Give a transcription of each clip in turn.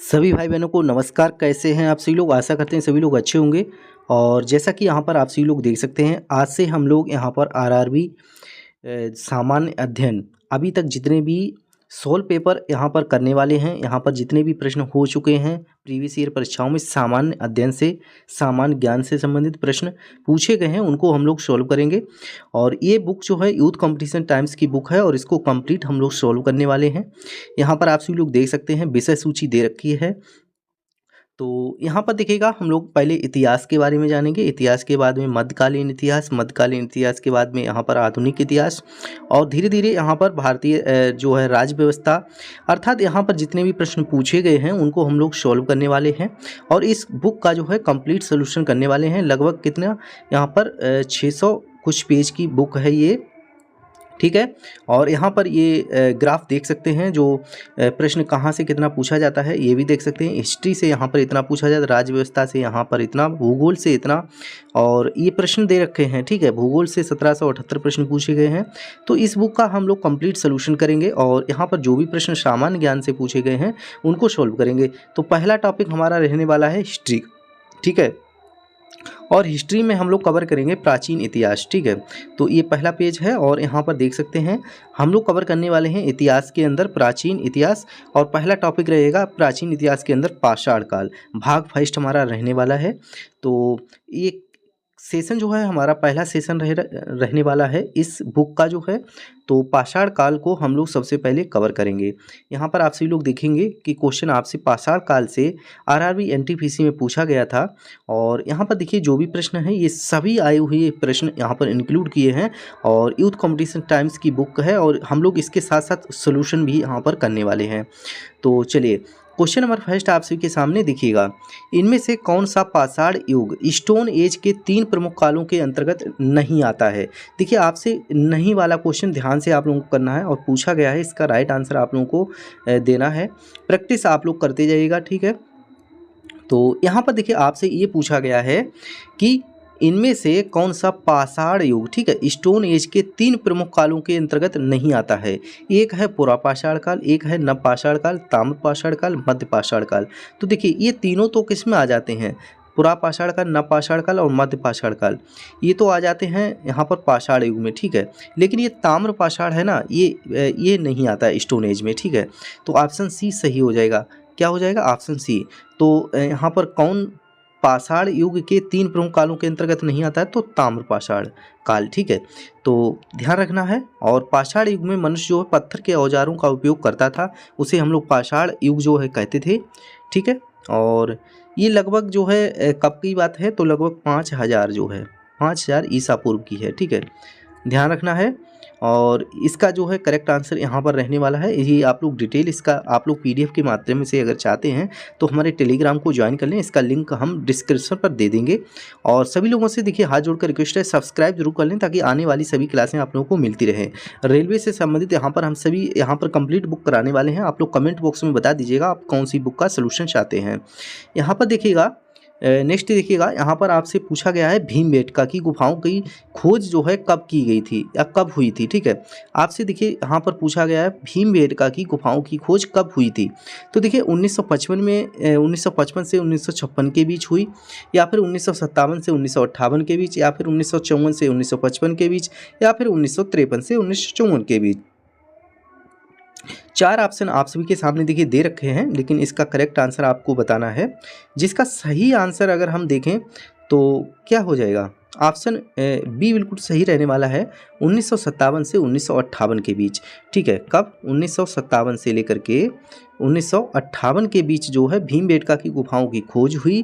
सभी भाई बहनों को नमस्कार। कैसे हैं आप सभी लोग? आशा करते हैं सभी लोग अच्छे होंगे। और जैसा कि यहाँ पर आप सभी लोग देख सकते हैं, आज से हम लोग यहाँ पर आरआरबी सामान्य अध्ययन अभी तक जितने भी 16 पेपर यहाँ पर करने वाले हैं। यहाँ पर जितने भी प्रश्न हो चुके हैं प्रीवियस ईयर परीक्षाओं में, सामान्य अध्ययन से, सामान्य ज्ञान से संबंधित प्रश्न पूछे गए हैं, उनको हम लोग सॉल्व करेंगे। और ये बुक जो है यूथ कंपटीशन टाइम्स की बुक है और इसको कंप्लीट हम लोग सॉल्व करने वाले हैं। यहाँ पर आप सभी लोग देख सकते हैं विषय सूची दे रखी है। तो यहाँ पर देखिएगा, हम लोग पहले इतिहास के बारे में जानेंगे, इतिहास के बाद में मध्यकालीन इतिहास, मध्यकालीन इतिहास के बाद में यहाँ पर आधुनिक इतिहास, और धीरे धीरे यहाँ पर भारतीय जो है राज्य व्यवस्था, अर्थात यहाँ पर जितने भी प्रश्न पूछे गए हैं उनको हम लोग सॉल्व करने वाले हैं। और इस बुक का जो है कंप्लीट सोल्यूशन करने वाले हैं। लगभग कितना यहाँ पर 600 कुछ पेज की बुक है ये, ठीक है। और यहाँ पर ये ग्राफ देख सकते हैं, जो प्रश्न कहाँ से कितना पूछा जाता है ये भी देख सकते हैं। हिस्ट्री से यहाँ पर इतना पूछा जाता है, राज्य व्यवस्था से यहाँ पर इतना, भूगोल से इतना, और ये प्रश्न दे रखे हैं, ठीक है। भूगोल से 1778 प्रश्न पूछे गए हैं। तो इस बुक का हम लोग कंप्लीट सोल्यूशन करेंगे और यहाँ पर जो भी प्रश्न सामान्य ज्ञान से पूछे गए हैं उनको सॉल्व करेंगे। तो पहला टॉपिक हमारा रहने वाला है हिस्ट्री, ठीक है। और हिस्ट्री में हम लोग कवर करेंगे प्राचीन इतिहास, ठीक है। तो ये पहला पेज है और यहाँ पर देख सकते हैं हम लोग कवर करने वाले हैं इतिहास के अंदर प्राचीन इतिहास। और पहला टॉपिक रहेगा प्राचीन इतिहास के अंदर पाषाण काल, भाग फर्स्ट हमारा रहने वाला है। तो ये सेशन जो है हमारा पहला सेशन रहने वाला है इस बुक का जो है। तो पाषाण काल को हम लोग सबसे पहले कवर करेंगे। यहाँ पर आप सभी लोग देखेंगे कि क्वेश्चन आपसे पाषाण काल से आरआरबी एनटीपीसी में पूछा गया था। और यहाँ पर देखिए जो भी प्रश्न है ये सभी आए हुए प्रश्न यहाँ पर इंक्लूड किए हैं और यूथ कंपटीशन टाइम्स की बुक है, और हम लोग इसके साथ साथ सोल्यूशन भी यहाँ पर करने वाले हैं। तो चलिए, क्वेश्चन नंबर फर्स्ट आप सभी के सामने देखिएगा, इनमें से कौन सा पाषाण युग स्टोन एज के 3 प्रमुख कालों के अंतर्गत नहीं आता है? देखिए, आपसे नहीं वाला क्वेश्चन ध्यान से आप लोगों को करना है और पूछा गया है, इसका राइट आंसर आप लोगों को देना है। प्रैक्टिस आप लोग करते जाइएगा, ठीक है। तो यहाँ पर देखिए आपसे ये पूछा गया है कि इनमें से कौन सा पाषाण युग, ठीक है, स्टोन एज के 3 प्रमुख कालों के अंतर्गत नहीं आता है। एक है पुरापाषाण काल, एक है नवपाषाण काल, ताम्रपाषाण काल, मध्यपाषाण काल। तो देखिए ये तीनों तो किस में आ जाते हैं? पुरापाषाण काल, नवपाषाण काल और मध्यपाषाण काल, ये तो आ जाते हैं यहाँ पर पाषाण युग में, ठीक है। लेकिन ये ताम्रपाषाण है ना, ये नहीं आता है स्टोन एज में, ठीक है। तो ऑप्शन सी सही हो जाएगा। क्या हो जाएगा? Option C. तो यहाँ पर कौन पाषाण युग के 3 प्रमुख कालों के अंतर्गत नहीं आता है? तो ताम्रपाषाण काल, ठीक है। तो ध्यान रखना है। और पाषाण युग में मनुष्य जो है पत्थर के औजारों का उपयोग करता था, उसे हम लोग पाषाण युग जो है कहते थे, ठीक है। और ये लगभग जो है कब की बात है? तो लगभग 5000 जो है 5000 ईसा पूर्व की है, ठीक है। ध्यान रखना है। और इसका जो है करेक्ट आंसर यहाँ पर रहने वाला है। ये आप लोग डिटेल इसका आप लोग पीडीएफ के माध्यम से अगर चाहते हैं तो हमारे टेलीग्राम को ज्वाइन कर लें, इसका लिंक हम डिस्क्रिप्शन पर दे देंगे। और सभी लोगों से देखिए हाथ जोड़कर रिक्वेस्ट है, सब्सक्राइब जरूर कर लें ताकि आने वाली सभी क्लासें आप लोगों को मिलती रहें। रेलवे से संबंधित यहाँ पर हम सभी यहाँ पर कंप्लीट बुक कराने वाले हैं। आप लोग कमेंट बॉक्स में बता दीजिएगा आप कौन सी बुक का सोल्यूशन चाहते हैं। यहाँ पर देखिएगा, नेक्स्ट देखिएगा, यहाँ पर आपसे पूछा गया है भीमबेटका की गुफाओं की खोज जो है कब की गई थी या कब हुई थी, ठीक है। आपसे देखिए यहाँ पर पूछा गया है भीमबेटका की गुफाओं की खोज कब हुई थी? तो देखिए 1955 में 1955 से 1956 के बीच हुई, या फिर 1957 से 1958 के बीच, या फिर 1954 से 1955 के बीच, या फिर 1953 से 1954 के बीच। 4 ऑप्शन आप सभी के सामने देखिए दे रखे हैं, लेकिन इसका करेक्ट आंसर आपको बताना है। जिसका सही आंसर अगर हम देखें तो क्या हो जाएगा? ऑप्शन बी बिल्कुल सही रहने वाला है, 1957 से 1958 के बीच, ठीक है। कब? 1957 से लेकर के 1958 के बीच जो है भीमबेटका की गुफाओं की खोज हुई।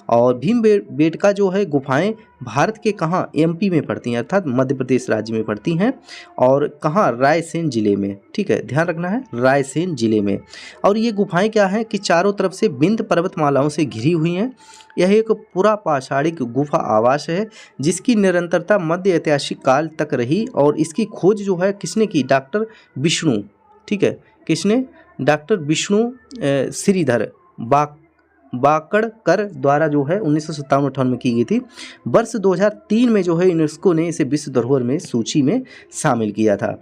और भीमबेटका जो है गुफाएं भारत के कहाँ? एमपी में पड़ती हैं, अर्थात मध्य प्रदेश राज्य में पड़ती हैं। और कहाँ? रायसेन जिले में, ठीक है, ध्यान रखना है, रायसेन जिले में। और ये गुफाएं क्या हैं कि चारों तरफ से विंध्य पर्वतमालाओं से घिरी हुई हैं। यह एक पुरापाषाणिक गुफा आवास है जिसकी निरंतरता मध्य ऐतिहासिक काल तक रही। और इसकी खोज जो है किसने की? डॉक्टर विष्णु, ठीक है, किसने? डॉक्टर विष्णु श्रीधर बाकड़कर द्वारा जो है 1957-58 में की गई थी। वर्ष 2003 में जो है यूनेस्को ने इसे विश्व धरोहर में सूची में शामिल किया था।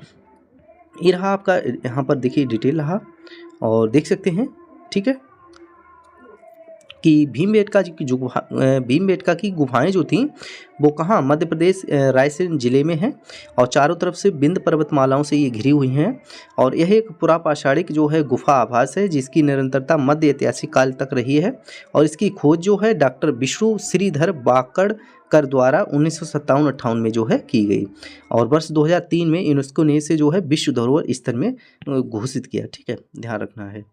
ये रहा आपका यहाँ पर देखिए डिटेल रहा और देख सकते हैं, ठीक है। कि भीमबेटका जी की जो भीमबेटका की गुफाएं जो थीं वो कहाँ, मध्य प्रदेश रायसेन जिले में हैं और चारों तरफ से विंध्य पर्वतमालाओं से ये घिरी हुई हैं। और यह एक पुरापाषाणिक जो है गुफा आभास है जिसकी निरंतरता मध्य ऐतिहासिक काल तक रही है। और इसकी खोज जो है डॉक्टर विष्णु श्रीधर वाकड़कर द्वारा 1957-58 में जो है की गई और वर्ष 2003 में यूनेस्को ने इसे जो है विश्व धरोहर स्थल में घोषित किया। ठीक है, ध्यान रखना है।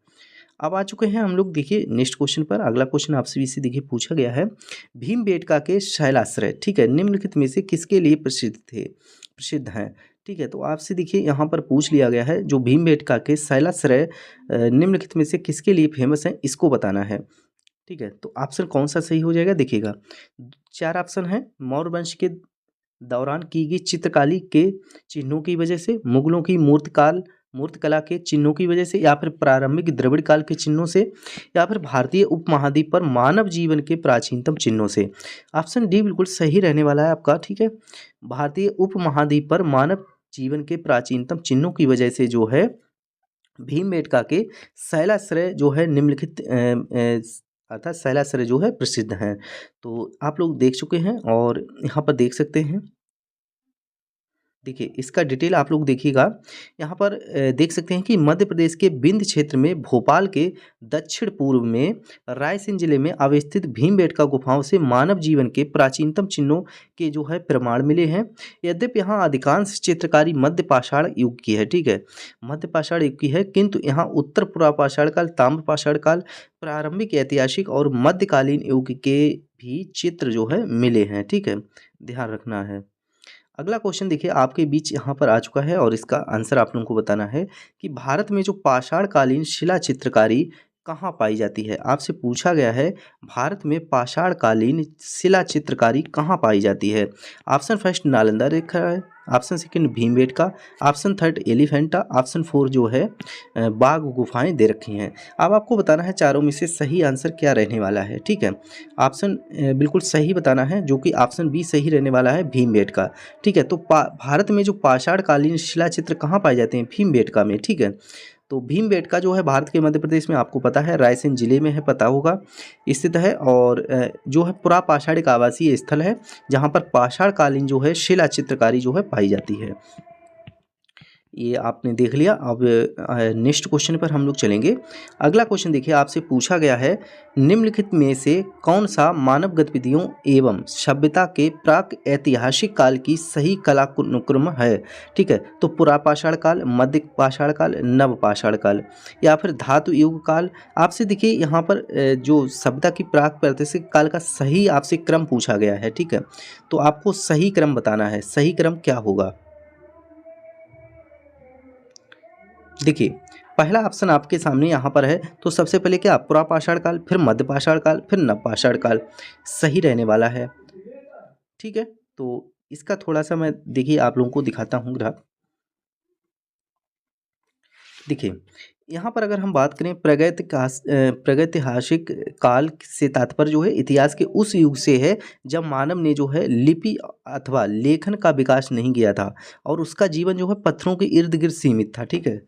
अब आ चुके हैं हम लोग देखिए नेक्स्ट क्वेश्चन पर। अगला क्वेश्चन आपसे भी से देखिए पूछा गया है, भीमबेटका के शैलाश्रय, ठीक है, निम्नलिखित में से किसके लिए प्रसिद्ध हैं। ठीक है, तो आपसे देखिए यहाँ पर पूछ लिया गया है जो भीमबेटका के शैलाश्रय निम्नलिखित में से किसके लिए फेमस है, इसको बताना है। ठीक है, तो ऑप्शन कौन सा सही हो जाएगा देखिएगा। 4 ऑप्शन है, मौर्य वंश के दौरान की गई चित्रकारी के चिन्हों की वजह से, मुगलों की मूर्तिकला के चिन्हों की वजह से, या फिर प्रारंभिक द्रविड़ काल के चिन्हों से, या फिर भारतीय उपमहाद्वीप पर मानव जीवन के प्राचीनतम चिन्हों से। ऑप्शन डी बिल्कुल सही रहने वाला है आपका। ठीक है, भारतीय उपमहाद्वीप पर मानव जीवन के प्राचीनतम चिन्हों की वजह से जो है भीमबेटका के शैलाश्रय जो है निम्नलिखित अर्थात शैलाश्रय जो है प्रसिद्ध हैं। तो आप लोग देख चुके हैं और यहाँ पर देख सकते हैं। देखिए इसका डिटेल आप लोग देखिएगा। यहाँ पर देख सकते हैं कि मध्य प्रदेश के विंध्य क्षेत्र में भोपाल के दक्षिण पूर्व में रायसेन जिले में अवस्थित भीमबेटका गुफाओं से मानव जीवन के प्राचीनतम चिन्हों के जो है प्रमाण मिले हैं। यद्यपि यहाँ अधिकांश चित्रकारी मध्य पाषाण युग की है, ठीक है, मध्य पाषाण युग की है, किंतु यहाँ उत्तर पुरापाषाण काल, ताम्र पाषाण काल, प्रारंभिक ऐतिहासिक और मध्यकालीन युग के भी चित्र जो है मिले हैं। ठीक है, ध्यान रखना है। अगला क्वेश्चन देखिए आपके बीच यहाँ पर आ चुका है और इसका आंसर आप लोगों को बताना है कि भारत में जो पाषाणकालीन शिला चित्रकारी कहाँ पाई जाती है। आपसे पूछा गया है भारत में पाषाणकालीन शिला चित्रकारी कहाँ पाई जाती है। ऑप्शन फर्स्ट नालंदा रेखा है, option second Bhimbetka, option third Elephanta, option four जो है बाघ गुफाएं दे रखी हैं। अब आपको बताना है चारों में से सही आंसर क्या रहने वाला है। ठीक है, ऑप्शन बिल्कुल सही बताना है जो कि ऑप्शन बी सही रहने वाला है, भीमबेटका। ठीक है, तो भारत में जो पाषाणकालीन शिला चित्र कहाँ पाए जाते हैं, भीमबेटका में। ठीक है, तो भीमबेटका जो है भारत के मध्य प्रदेश में आपको पता है रायसेन जिले में है, पता होगा, स्थित है और जो है पुरापाषाणिक आवासीय स्थल है जहाँ पर पाषाणकालीन जो है शिला चित्रकारी जो है पाई जाती है। ये आपने देख लिया। अब नेक्स्ट क्वेश्चन पर हम लोग चलेंगे। अगला क्वेश्चन देखिए आपसे पूछा गया है निम्नलिखित में से कौन सा मानव गतिविधियों एवं सभ्यता के प्राक ऐतिहासिक काल की सही कालानुक्रम है। ठीक है, तो पुरापाषाण काल, मध्य पाषाण काल, नव पाषाण काल या फिर धातु युग काल। आपसे देखिए यहाँ पर जो सभ्यता की प्राक प्रागैतिहासिक काल का सही आपसे क्रम पूछा गया है। ठीक है, तो आपको सही क्रम बताना है, सही क्रम क्या होगा। देखिए पहला ऑप्शन आपके सामने यहाँ पर है, तो सबसे पहले क्या पुरापाषाण काल, फिर मध्यपाषाण काल, फिर नवपाषाण काल सही रहने वाला है। ठीक है, तो इसका थोड़ा सा मैं देखिए आप लोगों को दिखाता हूँ ग्राफ। देखिए यहाँ पर अगर हम बात करें प्रागैतिहासिक काल से तात्पर्य जो है इतिहास के उस युग से है जब मानव ने जो है लिपि अथवा लेखन का विकास नहीं किया था और उसका जीवन जो है पत्थरों के इर्द गिर्द सीमित था। ठीक है,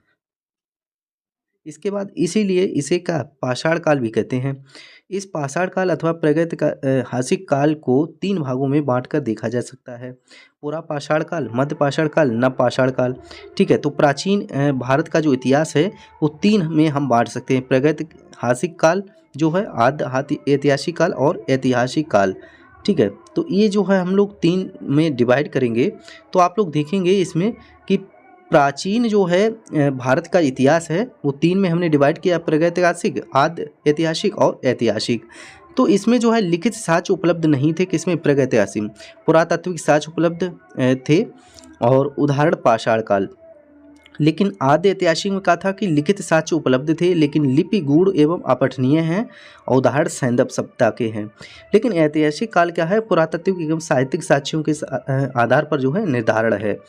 इसके बाद इसीलिए इसे का पाषाण काल भी कहते हैं। इस पाषाण काल अथवा प्रागैतिहासिक काल को 3 भागों में बांटकर देखा जा सकता है, पुरापाषाण काल, मध्यपाषाण काल, नवपाषाण काल। ठीक है, तो प्राचीन भारत का जो इतिहास है वो 3 में हम बांट सकते हैं, प्रागैतिहासिक काल जो है, आद्य ऐतिहासिक काल और ऐतिहासिक काल। ठीक है, तो ये जो है हम लोग 3 में डिवाइड करेंगे तो आप लोग देखेंगे इसमें कि प्राचीन जो है भारत का इतिहास है वो 3 में हमने डिवाइड किया, प्रागैतिहासिक, आद्य ऐतिहासिक और ऐतिहासिक। तो इसमें जो है लिखित साक्ष्य उपलब्ध नहीं थे, किसमें, प्रागैतिहासिक। पुरातात्विक साक्ष्य उपलब्ध थे और उदाहरण पाषाण काल। लेकिन आद्य ऐतिहासिक में कहा था कि लिखित साक्ष्य उपलब्ध थे लेकिन लिपि गूढ़ एवं अपठनीय हैं और उदाहरण सैंदव सभ्यता के हैं। लेकिन ऐतिहासिक काल क्या है, पुरातात्विक एवं साहित्यिक साक्ष्यों के आधार पर जो है निर्धारण है।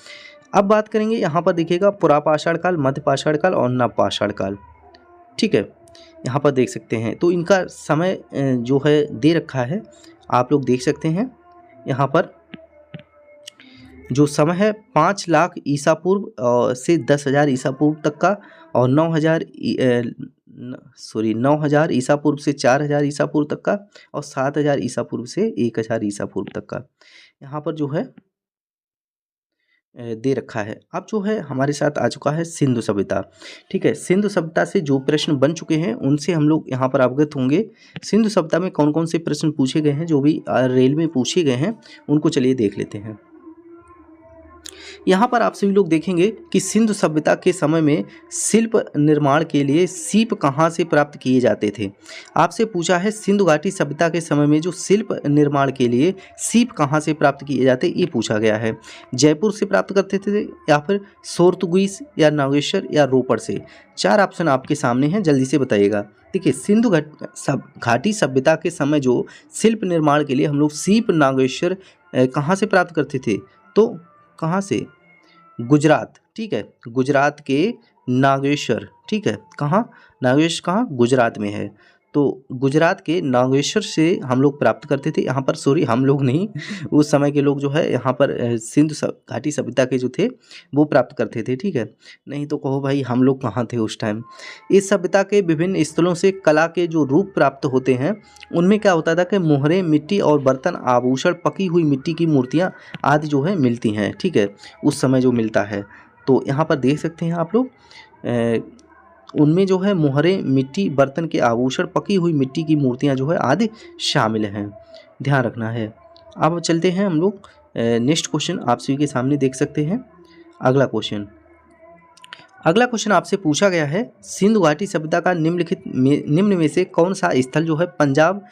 अब बात करेंगे यहाँ पर देखिएगा पुरापाषाण काल, मध्यपाषाण काल और नवपाषाण काल। ठीक है, यहाँ पर देख सकते हैं तो इनका समय जो है दे रखा है, आप लोग देख सकते हैं। यहाँ पर जो समय है 5 लाख ईसा पूर्व से 10,000 ईसा पूर्व तक का और 9,000 ईसा पूर्व से 4,000 ईसा पूर्व तक का, और 7,000 ईसा पूर्व से 1,000 ईसा पूर्व तक का यहाँ पर जो है दे रखा है। अब जो है हमारे साथ आ चुका है सिंधु सभ्यता। ठीक है, सिंधु सभ्यता से जो प्रश्न बन चुके हैं उनसे हम लोग यहाँ पर अवगत होंगे। सिंधु सभ्यता में कौन कौन से प्रश्न पूछे गए हैं, जो भी रेल में पूछे गए हैं उनको चलिए देख लेते हैं। यहाँ पर आप सभी लोग देखेंगे कि सिंधु सभ्यता के समय में शिल्प निर्माण के लिए सीप कहाँ से प्राप्त किए जाते थे। आपसे पूछा है सिंधु घाटी सभ्यता के समय में जो शिल्प निर्माण के लिए सीप कहाँ से प्राप्त किए जाते, ये पूछा गया है। जयपुर से प्राप्त करते थे, या फिर सोरतुगुइस, या नागेश्वर, या रोपड़ से। 4 ऑप्शन आपके सामने हैं, जल्दी से बताइएगा। देखिए, सिंधु घाटी सभ्यता के समय जो शिल्प निर्माण के लिए हम लोग सीप नागेश्वर कहाँ से प्राप्त करते थे, तो कहाँ से, गुजरात। ठीक है, गुजरात के नागेश्वर। ठीक है, कहाँ, नागेश्वर कहाँ, गुजरात में है। तो गुजरात के नागेश्वर से हम लोग प्राप्त करते थे। यहाँ पर सॉरी, हम लोग नहीं, उस समय के लोग जो है यहाँ पर सिंधु घाटी सभ्यता के जो थे वो प्राप्त करते थे। ठीक है, नहीं तो कहो भाई हम लोग कहाँ थे उस टाइम। इस सभ्यता के विभिन्न स्थलों से कला के जो रूप प्राप्त होते हैं उनमें क्या होता था कि मोहरें, मिट्टी और बर्तन, आभूषण, पकी हुई मिट्टी की मूर्तियाँ आदि जो है मिलती हैं। ठीक है, उस समय जो मिलता है, तो यहाँ पर देख सकते हैं आप लोग, उनमें जो है मोहरें, मिट्टी, बर्तन के आभूषण, पकी हुई मिट्टी की मूर्तियां जो है आदि शामिल हैं, ध्यान रखना है। अब चलते हैं हम लोग नेक्स्ट क्वेश्चन आप सभी के सामने देख सकते हैं। अगला क्वेश्चन आपसे पूछा गया है, सिंधु घाटी सभ्यता का निम्न में से कौन सा स्थल जो है पंजाब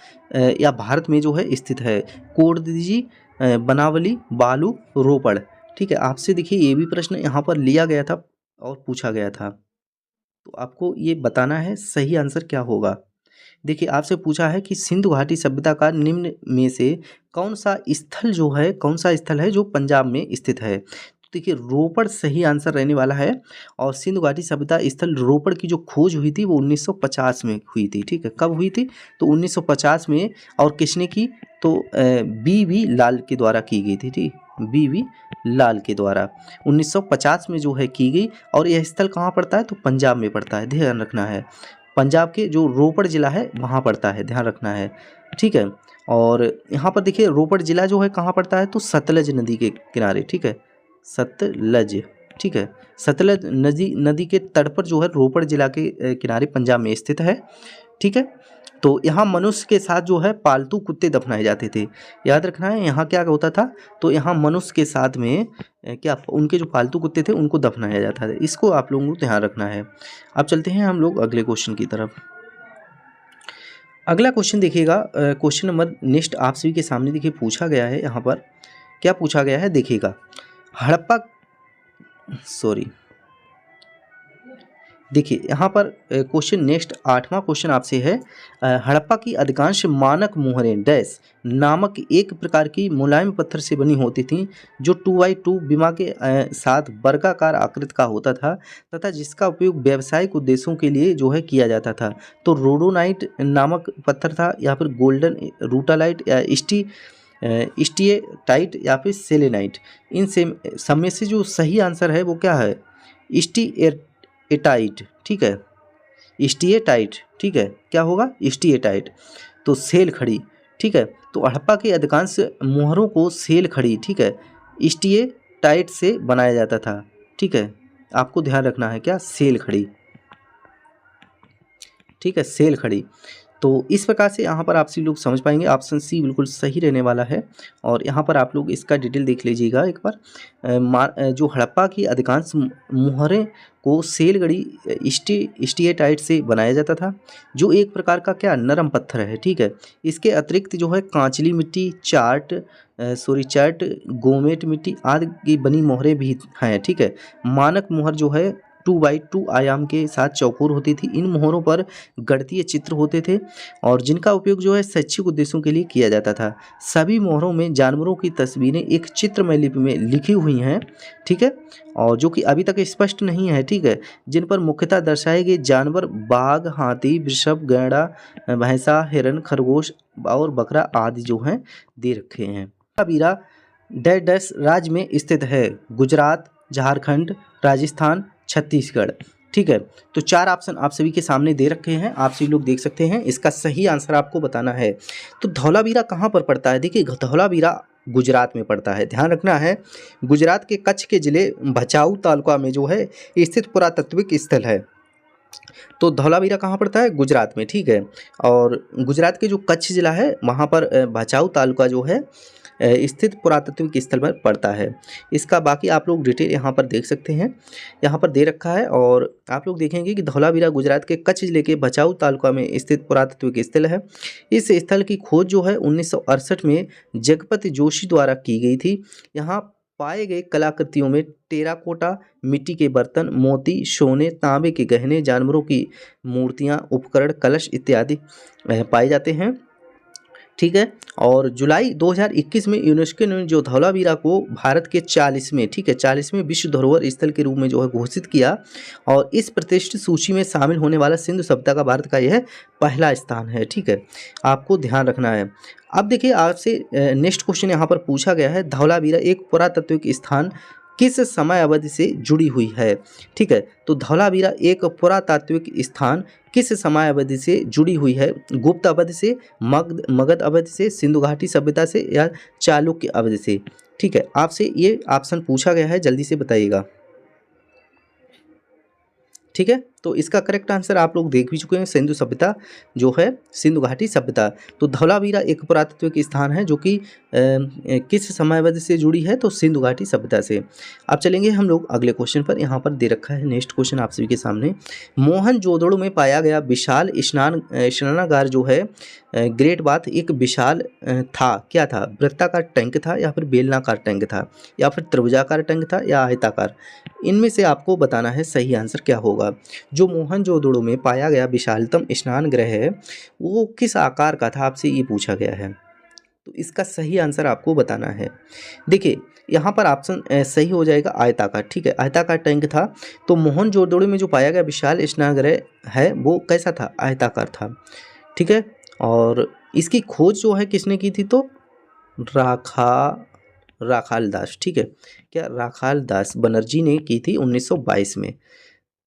या भारत में जो है स्थित है। कोडदीजी, बनावली, बालू, रोपड़। ठीक है, आपसे देखिए ये भी प्रश्न यहाँ पर लिया गया था और पूछा गया था, तो आपको ये बताना है सही आंसर क्या होगा। देखिए, आपसे पूछा है कि सिंधु घाटी सभ्यता का निम्न में से कौन सा स्थल है जो पंजाब में स्थित है। तो देखिए, रोपड़ सही आंसर रहने वाला है, और सिंधु घाटी सभ्यता स्थल रोपड़ की जो खोज हुई थी वो 1950 में हुई थी। ठीक है, कब हुई थी, तो 1950 में। और किसने की, तो बी लाल के द्वारा की गई थी। ठीक, बी लाल के द्वारा 1950 में जो है की गई। और यह स्थल कहाँ पड़ता है, तो पंजाब में पड़ता है, ध्यान रखना है। पंजाब के जो रोपड़ ज़िला है वहाँ पड़ता है, ध्यान रखना है। ठीक है, और यहाँ पर देखिए रोपड़ ज़िला जो है कहाँ पड़ता है, तो सतलज नदी के किनारे। ठीक है, सतलज। ठीक है, सतलज नदी के तट पर जो है रोपड़ ज़िला के किनारे पंजाब में स्थित है। ठीक है, तो यहाँ मनुष्य के साथ जो है पालतू कुत्ते दफनाए जाते थे, याद रखना है। यहाँ क्या होता था, तो यहाँ मनुष्य के साथ में क्या उनके जो पालतू कुत्ते थे उनको दफनाया जाता था, इसको आप लोगों को ध्यान रखना है। अब चलते हैं हम लोग अगले क्वेश्चन की तरफ। अगला क्वेश्चन देखिएगा, क्वेश्चन नंबर नेक्स्ट आप सभी के सामने देखिए पूछा गया है। यहाँ पर क्या पूछा गया है देखिएगा, देखिए यहाँ पर क्वेश्चन नेक्स्ट 8वां क्वेश्चन आपसे है, हड़प्पा की अधिकांश मानक मोहरें डैश नामक एक प्रकार की मुलायम पत्थर से बनी होती थीं, जो 2x2 बीमा के साथ वर्गाकार आकृति का होता था तथा जिसका उपयोग व्यावसायिक उद्देश्यों के लिए जो है किया जाता था। तो रोडोनाइट नामक पत्थर था, या फिर गोल्डन रूटालाइट, या स्टीएटाइट, या फिर सेलेनाइट। इन सब में से जो सही आंसर है वो क्या है, स्टीएटाइट। ठीक है, स्टीएटाइट। ठीक है, क्या होगा, स्टीएटाइट। तो सेल खड़ी। ठीक है, तो हड़प्पा के अधिकांश मोहरों को सेल खड़ी, ठीक है, स्टीएटाइट से बनाया जाता था। ठीक है, आपको ध्यान रखना है, क्या, सेल खड़ी। ठीक है, सेल खड़ी। तो इस प्रकार से यहाँ पर आप सभी लोग समझ पाएंगे, ऑप्शन सी बिल्कुल सही रहने वाला है। और यहाँ पर आप लोग इसका डिटेल देख लीजिएगा एक बार। जो हड़प्पा की अधिकांश मोहरें को सेलगढ़ी स्टीएटाइट से बनाया जाता था, जो एक प्रकार का क्या नरम पत्थर है। ठीक है, इसके अतिरिक्त जो है कांचली मिट्टी, चर्ट, गोमेट मिट्टी आदि की बनी मोहरें भी हैं। ठीक है, मानक मोहर जो है 2x2 आयाम के साथ चौकोर होती थी। इन मोहरों पर गणितीय चित्र होते थे और जिनका उपयोग जो है शैक्षिक उद्देश्यों के लिए किया जाता था। सभी मोहरों में जानवरों की तस्वीरें एक चित्रमय लिपि में लिखी हुई हैं। ठीक है, और जो कि अभी तक स्पष्ट नहीं है। ठीक है, जिन पर मुख्यतः दर्शाए गए जानवर बाघ, हाथी, वृषभ, गैंडा, भैंसा, हिरन, खरगोश और बकरा आदि जो हैं दे रखे हैं। बीरा डैश राज्य में स्थित है, गुजरात, झारखंड, राजस्थान, छत्तीसगढ़। ठीक है। तो 4 ऑप्शन आप सभी के सामने दे रखे हैं, आप सभी लोग देख सकते हैं। इसका सही आंसर आपको बताना है। तो धौलावीरा कहाँ पर पड़ता है? देखिए धौलावीरा गुजरात में पड़ता है, ध्यान रखना है। गुजरात के कच्छ के ज़िले भचाऊ तालुका में जो है स्थित पुरातात्विक स्थल है। तो धौलावीरा कहाँ पड़ता है? गुजरात में, ठीक है। और गुजरात के जो कच्छ ज़िला है वहाँ पर भचाऊ तालुका जो है स्थित पुरातात्विक स्थल पर पड़ता है। इसका बाकी आप लोग डिटेल यहाँ पर देख सकते हैं, यहाँ पर दे रखा है। और आप लोग देखेंगे कि धौलावीरा गुजरात के कच्छ जिले के भचाऊ तालुका में स्थित पुरातात्विक स्थल है। इस स्थल की खोज जो है 1968 में जगपति जोशी द्वारा की गई थी। यहाँ पाए गए कलाकृतियों में टेराकोटा, मिट्टी के बर्तन, मोती, सोने, तांबे के गहने, जानवरों की मूर्तियाँ, उपकरण, कलश इत्यादि पाए जाते हैं, ठीक है। और जुलाई 2021 में यूनेस्को ने जो धौलावीरा को भारत के 40वें, ठीक है, 40वें विश्व धरोहर स्थल के रूप में जो है घोषित किया। और इस प्रतिष्ठित सूची में शामिल होने वाला सिंधु सभ्यता का भारत का यह पहला स्थान है, ठीक है, आपको ध्यान रखना है। अब देखिए आपसे नेक्स्ट क्वेश्चन यहाँ पर पूछा गया है, धौलावीरा एक पुरातात्विक स्थान किस समय अवधि से जुड़ी हुई है? ठीक है, तो धौलावीरा एक पुरातात्विक स्थान किस समय अवधि से जुड़ी हुई है? गुप्त अवधि से, मगध अवधि से, सिंधु घाटी सभ्यता से, या चालुक्य अवधि से? ठीक है, आपसे ये ऑप्शन पूछा गया है, जल्दी से बताइएगा, ठीक है। तो इसका करेक्ट आंसर आप लोग देख भी चुके हैं, सिंधु सभ्यता जो है, सिंधु घाटी सभ्यता। तो धौलावीरा एक पुरातात्विक स्थान है जो कि किस समयावधि से जुड़ी है? तो सिंधु घाटी सभ्यता से। अब चलेंगे हम लोग अगले क्वेश्चन पर। यहाँ पर दे रखा है नेक्स्ट क्वेश्चन आप सभी के सामने, मोहनजोदड़ो में पाया गया विशाल स्नानागार जो है ग्रेट बाथ एक विशाल था, क्या था? वृत्ताकार टैंक था, या फिर बेलनाकार टैंक था, या फिर त्रिभुजाकार टैंक था, या आयताकार? इनमें से आपको बताना है सही आंसर क्या होगा। जो मोहनजोदड़ो में पाया गया विशालतम स्नान गृह है वो किस आकार का था, आपसे ये पूछा गया है। तो इसका सही आंसर आपको बताना है। देखिए यहाँ पर ऑप्शन सही हो जाएगा आयताकार, ठीक है, आयताकार टैंक था। तो मोहनजोदड़ो में जो पाया गया विशाल स्नानगृह है वो कैसा था? आयताकार था, ठीक है। और इसकी खोज जो है किसने की थी? तो राखाल दास, ठीक है, क्या राखाल दास बनर्जी ने की थी 1922 में,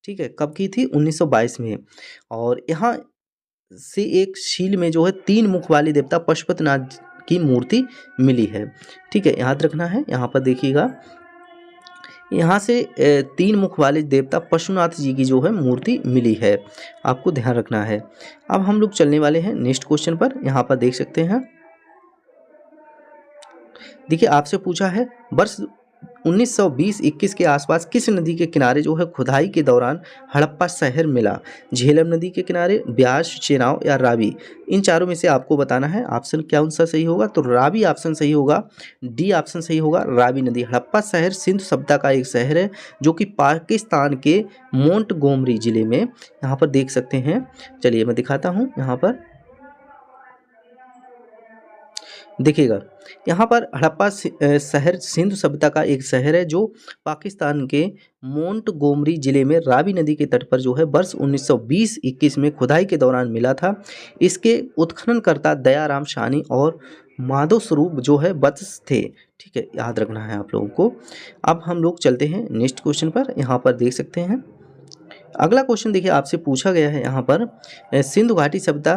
ठीक है। कब की थी? 1922 में। और यहाँ से एक शील में जो है 3 मुख वाले देवता पशुपतिनाथ की मूर्ति मिली है, ठीक है, याद रखना है। यहाँ पर देखिएगा, यहाँ से 3 मुख वाले देवता पशुनाथ जी की जो है मूर्ति मिली है, आपको ध्यान रखना है। अब हम लोग चलने वाले हैं नेक्स्ट क्वेश्चन पर। यहाँ पर देख सकते हैं, देखिए आपसे पूछा है वर्ष 1920-21 के आसपास किस नदी के किनारे जो है खुदाई के दौरान हड़प्पा शहर मिला? झेलम नदी के किनारे, ब्यास, चेनाब, या रावी? इन चारों में से आपको बताना है ऑप्शन क्या उनसा सही होगा। तो रावी ऑप्शन सही होगा, डी ऑप्शन सही होगा, रावी नदी। हड़प्पा शहर सिंधु सभ्यता का एक शहर है जो कि पाकिस्तान के मोंटगोमरी जिले में, यहाँ पर देख सकते हैं, चलिए मैं दिखाता हूँ। यहाँ पर देखिएगा, यहाँ पर हड़प्पा शहर सिंधु सभ्यता का एक शहर है जो पाकिस्तान के मोंटगोमरी जिले में रावी नदी के तट पर जो है वर्ष 1920-21 में खुदाई के दौरान मिला था। इसके उत्खननकर्ता दयाराम साहनी और माधव स्वरूप जो है वत्स थे, ठीक है, याद रखना है आप लोगों को। अब हम लोग चलते हैं नेक्स्ट क्वेश्चन पर। यहाँ पर देख सकते हैं अगला क्वेश्चन, देखिए आपसे पूछा गया है यहाँ पर, सिंधु घाटी सभ्यता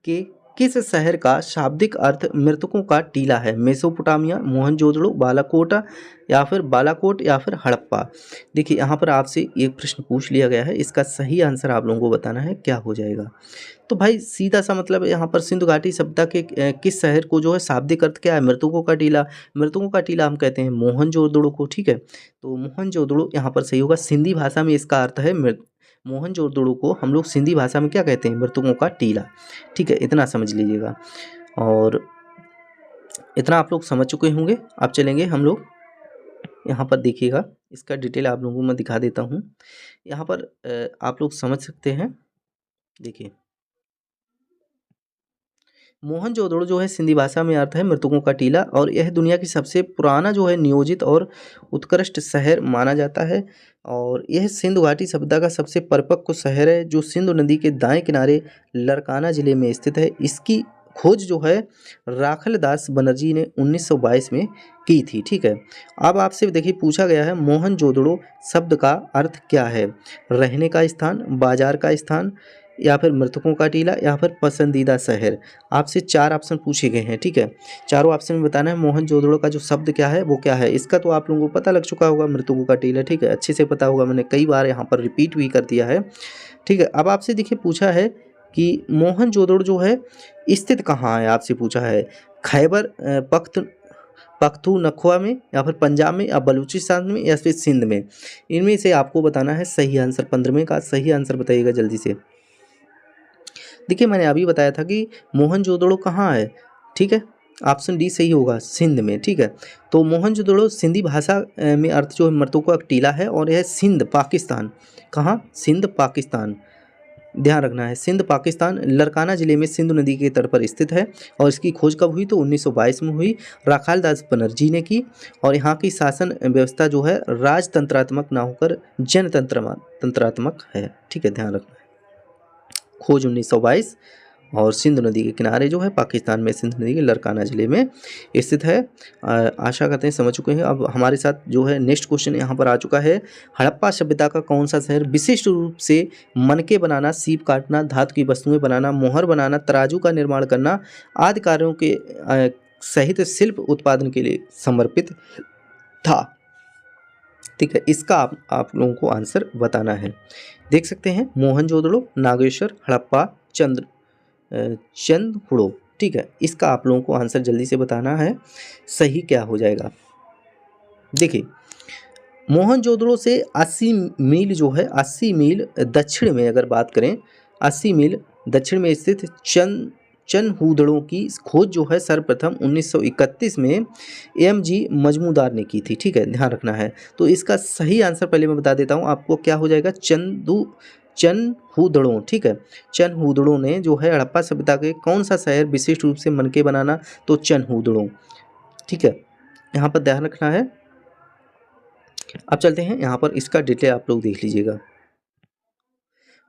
के किस शहर का शाब्दिक अर्थ मृतकों का टीला है? मेसोपोटामिया, मोहनजोदड़ो, बालाकोट, या फिर हड़प्पा? देखिए यहाँ पर आपसे एक प्रश्न पूछ लिया गया है, इसका सही आंसर आप लोगों को बताना है क्या हो जाएगा। तो भाई सीधा सा मतलब यहाँ पर सिंधु घाटी सभ्यता के किस शहर को जो है शाब्दिक अर्थ क्या है? मृतकों का टीला। मृतकों का टीला हम कहते हैं मोहनजोदड़ो को, ठीक है। तो मोहनजोदड़ो यहाँ पर सही होगा। सिंधी भाषा में इसका अर्थ है मोहनजोदड़ो को हम लोग सिंधी भाषा में क्या कहते हैं? मृतकों का टीला, ठीक है, इतना समझ लीजिएगा। और इतना आप लोग समझ चुके होंगे। अब चलेंगे हम लोग, यहाँ पर देखिएगा, इसका डिटेल आप लोगों को मैं दिखा देता हूँ। यहाँ पर आप लोग समझ सकते हैं। देखिए मोहनजोदड़ो जो है सिंधी भाषा में अर्थ है मृतकों का टीला, और यह दुनिया की सबसे पुराना जो है नियोजित और उत्कृष्ट शहर माना जाता है। और यह सिंधु घाटी सभ्यता का सबसे परिपक्व शहर है जो सिंधु नदी के दाएं किनारे लरकाना जिले में स्थित है। इसकी खोज जो है राखल दास बनर्जी ने 1922 में की थी। ठीक है, अब आपसे देखिए पूछा गया है मोहनजोदड़ो शब्द का अर्थ क्या है? रहने का स्थान, बाजार का स्थान, या फिर मृतकों का टीला, या फिर पसंदीदा शहर। आपसे 4 ऑप्शन पूछे गए हैं। ठीक है, चारों ऑप्शन में बताना है मोहनजोदड़ो का जो शब्द क्या है वो क्या है। इसका तो आप लोगों को पता लग चुका होगा, मृतकों का टीला। ठीक है, अच्छे से पता होगा, मैंने कई बार यहाँ पर रिपीट भी कर दिया है। ठीक है, अब आपसे देखिए पूछा है कि मोहनजोदड़ो जो है स्थित कहाँ है, आपसे पूछा है खैबर पख्तूनख्वा में, या फिर पंजाब में, या बलूचिस्तान में, या फिर सिंध में। इनमें से आपको बताना है सही आंसर। 15वें का सही आंसर बताइएगा जल्दी से। देखिए मैंने अभी बताया था कि मोहनजोदड़ो कहाँ है। ठीक है, ऑप्शन डी सही होगा, सिंध में। ठीक है, तो मोहनजोदड़ो सिंधी भाषा में अर्थ जो है मृतकों का टीला है, और यह सिंध पाकिस्तान, कहाँ, सिंध पाकिस्तान, ध्यान रखना है, सिंध पाकिस्तान लरकाना जिले में सिंधु नदी के तट पर स्थित है। और इसकी खोज कब हुई? तो 1922 में हुई, राखाल दास बनर्जी ने की। और यहाँ की शासन व्यवस्था जो है राजतंत्रात्मक ना होकर जनतंत्रात्मक है। ठीक है, ध्यान रखना है। खोज 1922 और सिंधु नदी के किनारे जो है पाकिस्तान में सिंधु नदी के लरकाना ज़िले में स्थित है। आशा करते हैं समझ चुके हैं। अब हमारे साथ जो है नेक्स्ट क्वेश्चन यहाँ पर आ चुका है। हड़प्पा सभ्यता का कौन सा शहर विशिष्ट रूप से मनके बनाना, सीप काटना, धातु की वस्तुएं बनाना, मोहर बनाना, तराजू का निर्माण करना आदि कार्यों के सहित शिल्प उत्पादन के लिए समर्पित था? ठीक है, इसका आप लोगों को आंसर बताना है। देख सकते हैं मोहनजोदड़ो, नागेश्वर, हड़प्पा, चंदहुड़ो। ठीक है, इसका आप लोगों को आंसर जल्दी से बताना है, सही क्या हो जाएगा। देखिए मोहनजोदड़ो से 80 मील जो है, 80 मील दक्षिण में अगर बात करें, 80 मील दक्षिण में स्थित चनहूदड़ों की खोज जो है सर्वप्रथम 1931 में एम.जी. मजमूदार ने की थी। ठीक है, ध्यान रखना है। तो इसका सही आंसर पहले मैं बता देता हूँ आपको, क्या हो जाएगा, चनहूदड़ों। ठीक है, चनहूदड़ों ने जो है हड़प्पा सभ्यता के कौन सा शहर विशिष्ट रूप से मनके बनाना, तो चनहूदड़ों। ठीक है, यहाँ पर ध्यान रखना है। अब चलते हैं यहाँ पर, इसका डिटेल आप लोग देख लीजिएगा।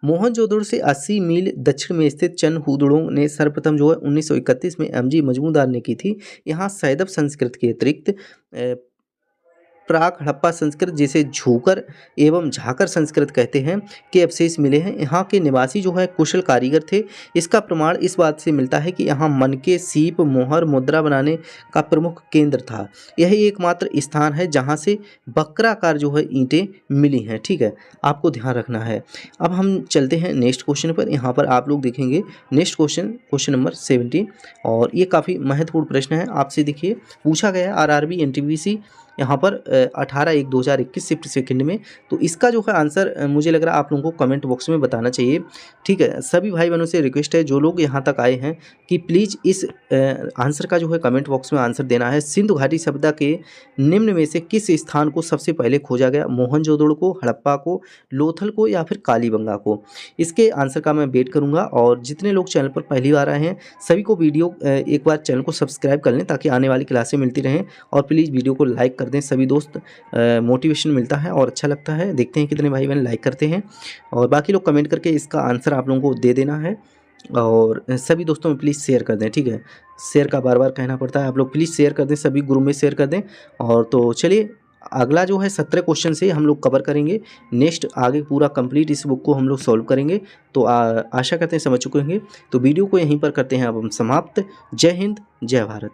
मोहनजोदड़ो से 80 मील दक्षिण में स्थित चनहूदड़ों ने सर्वप्रथम जो है 1931 में एम.जी. मजमूदार ने की थी। यहाँ सैदव संस्कृत के अतिरिक्त प्राक हड़प्पा संस्कृत, जिसे झूकर एवं झाकर संस्कृत कहते हैं, के अवशेष मिले हैं। यहाँ के निवासी जो है कुशल कारीगर थे। इसका प्रमाण इस बात से मिलता है कि यहाँ मनके, सीप, मोहर, मुद्रा बनाने का प्रमुख केंद्र था। यही एकमात्र स्थान है जहाँ से वक्राकार जो है ईंटें मिली हैं। ठीक है, आपको ध्यान रखना है। अब हम चलते हैं नेक्स्ट क्वेश्चन पर। यहाँ पर आप लोग देखेंगे नेक्स्ट क्वेश्चन नंबर 17, और ये काफ़ी महत्वपूर्ण प्रश्न है। आपसे देखिए पूछा गया आरआरबी एनटीपीसी यहाँ पर 18/1/2021 शिफ्ट सेकंड में। तो इसका जो है आंसर मुझे लग रहा है आप लोगों को कमेंट बॉक्स में बताना चाहिए। ठीक है, सभी भाई बहनों से रिक्वेस्ट है, जो लोग यहाँ तक आए हैं, कि प्लीज़ इस आंसर का जो है कमेंट बॉक्स में आंसर देना है। सिंधु घाटी सभ्यता के निम्न में से किस स्थान को सबसे पहले खोजा गया? मोहनजोदड़ो को, हड़प्पा को, लोथल को, या फिर कालीबंगा को? इसके आंसर का मैं वेट करूँगा। और जितने लोग चैनल पर पहली बार आए हैं सभी को वीडियो एक बार चैनल को सब्सक्राइब कर लें, ताकि आने वाली क्लासें मिलती रहें। और प्लीज़ वीडियो को लाइक कर दें सभी दोस्त, मोटिवेशन मिलता है और अच्छा लगता है। देखते हैं कितने भाई बहन लाइक करते हैं, और बाकी लोग कमेंट करके इसका आंसर आप लोगों को दे देना है। और सभी दोस्तों में प्लीज़ शेयर कर दें। ठीक है, शेयर का बार बार कहना पड़ता है, आप लोग प्लीज़ शेयर कर दें, सभी ग्रुप में शेयर कर दें। और तो चलिए अगला जो है 17 क्वेश्चन से हम लोग कवर करेंगे। नेक्स्ट आगे पूरा कंप्लीट इस बुक को हम लोग सॉल्व करेंगे। तो आशा करते हैं समझ चुके होंगे। तो वीडियो को यहीं पर करते हैं अब हम समाप्त। जय हिंद, जय भारत।